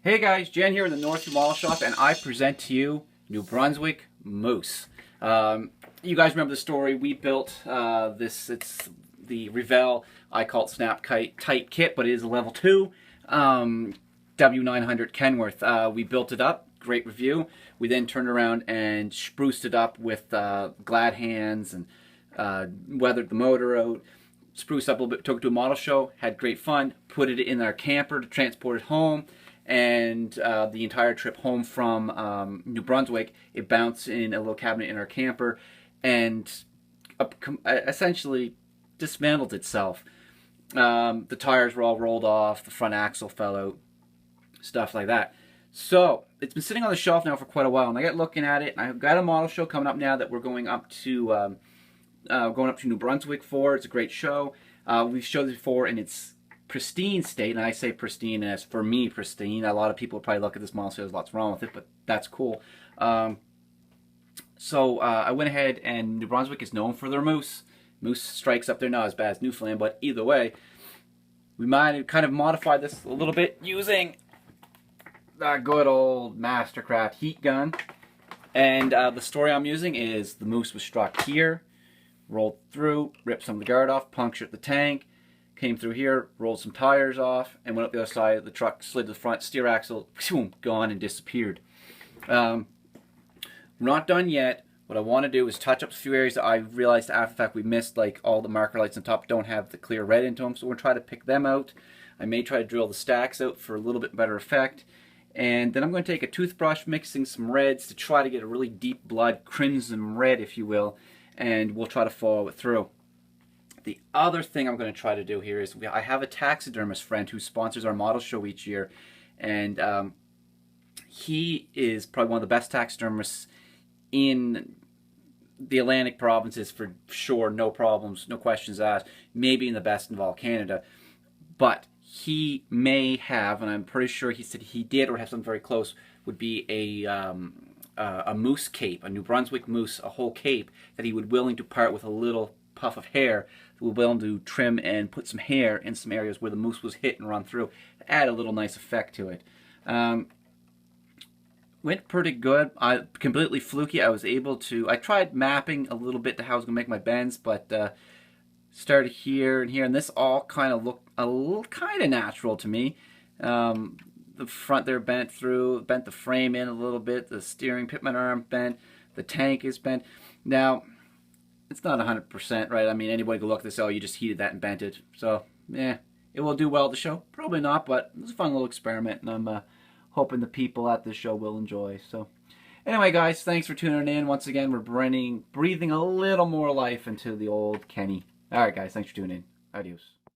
Hey guys, Jen here in the Northview Model Shop, and I present to you New Brunswick Moose. You guys remember the story? We built this. It's the Revell, I call it Snap Tight Kit, but it is a level 2 W900 Kenworth. We built it up, great review. We then turned around and spruced it up with glad hands and weathered the motor out. Spruced up a little bit, took it to a model show, had great fun, put it in our camper to transport it home, and the entire trip home from New Brunswick, it bounced in a little cabinet in our camper and essentially dismantled itself. The tires were all rolled off, the front axle fell out, stuff like that. So it's been sitting on the shelf now for quite a while, and I got looking at it, and I've got a model show coming up now that we're going up to New Brunswick for. It's a great show. We've showed it before in its pristine state, and I say pristine as for me pristine. A lot of people probably look at this model and say there's lots wrong with it, but that's cool. So I went ahead, and New Brunswick is known for their moose. Moose strikes up there, not as bad as Newfoundland, but either way, we might have kind of modified this a little bit using that good old Mastercraft heat gun. And the story I'm using is the moose was struck here, rolled through, ripped some of the guard off, punctured the tank, came through here, rolled some tires off, and went up the other side of the truck, slid to the front, steer axle, boom, gone and disappeared. We're not done yet. What I want to do is touch up a few areas that I realized after the fact we missed, like all the marker lights on top don't have the clear red into them, so we're going to try to pick them out. I may try to drill the stacks out for a little bit better effect. And then I'm going to take a toothbrush, mixing some reds to try to get a really deep blood, crimson red if you will, and we'll try to follow it through. The other thing I'm going to try to do here is I have a taxidermist friend who sponsors our model show each year, and he is probably one of the best taxidermists in the Atlantic provinces for sure, no problems, no questions asked, maybe in the best in all Canada. But he may have, and I'm pretty sure he said he did or have something very close, would be a moose cape, a New Brunswick moose, a whole cape that he would willing to part with a little puff of hair, that we're willing to trim and put some hair in some areas where the moose was hit and run through, to add a little nice effect to it. Went pretty good. Completely fluky. I was able to, I tried mapping a little bit to how I was going to make my bends, but started here and here, and this all kind of looked a little kind of natural to me. The front there bent through, bent the frame in a little bit, the steering pitman arm bent, the tank is bent. Now, it's not 100%, right? I mean, anybody could look at this, oh, you just heated that and bent it. So, yeah, it will do well at the show. Probably not, but it's a fun little experiment, and I'm hoping the people at the show will enjoy. So, anyway, guys, thanks for tuning in. Once again, we're breathing a little more life into the old Kenny. All right, guys, thanks for tuning in. Adios.